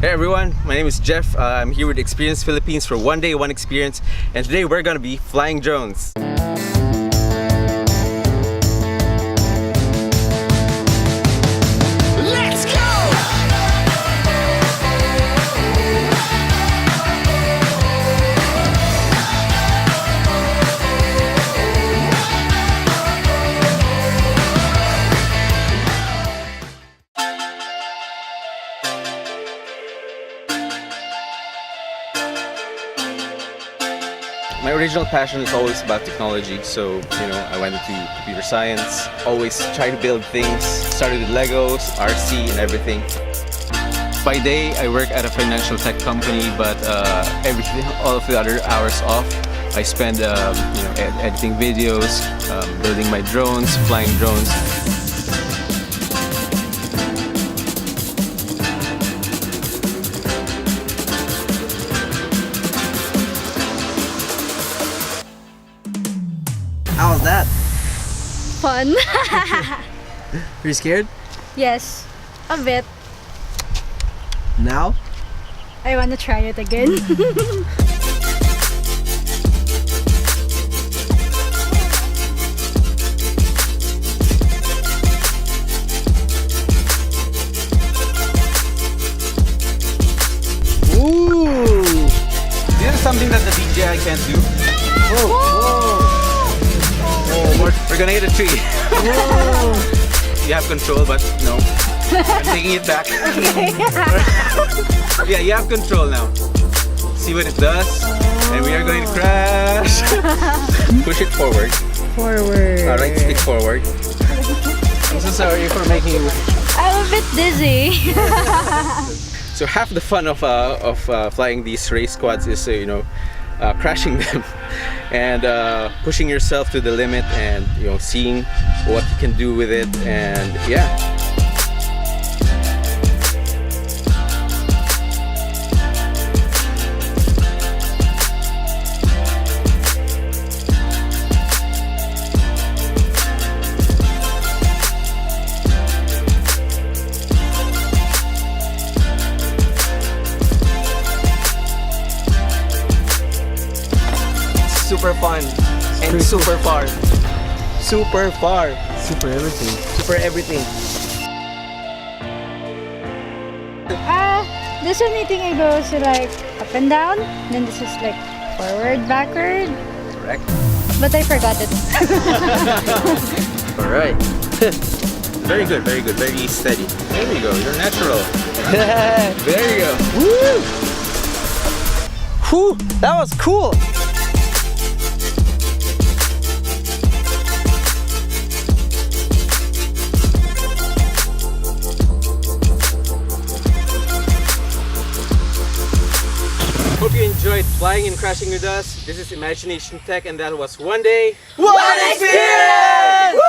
Hey everyone, my name is Jeff. I'm here with Experience Philippines for one day, one experience, and today we're gonna be flying drones. Let's go! My original passion is always about technology, so I went into computer science, always try to build things, started with Legos, RC and everything. By day, I work at a financial tech company, but everything, all of the other hours off, I spend editing videos, building my drones, flying drones. How was that? Fun. Are you scared? Yes, a bit. Now? I wanna try it again. Ooh! This is something that the DJI can't do. We're gonna hit a tree. You have control, but no. I'm taking it back. Yeah, you have control now. See what it does. And we are going to crash. Push it forward. Forward. Alright, stick forward. I'm so sorry for making you. I'm a bit dizzy. So half the fun of flying these race quads is crashing them and pushing yourself to the limit and seeing what you can do with it, and yeah. Super fun. And super far. Super far. Super everything. Super everything. This only thing I go is like up and down. Then this is like forward, backward. Correct. But I forgot it. Alright. Very good, very good, very steady. There you go, you're natural. There you go. Woo! Whew, that was cool. Hope you enjoyed flying and crashing with us. This is Imagination Tech, and that was one day, One experience!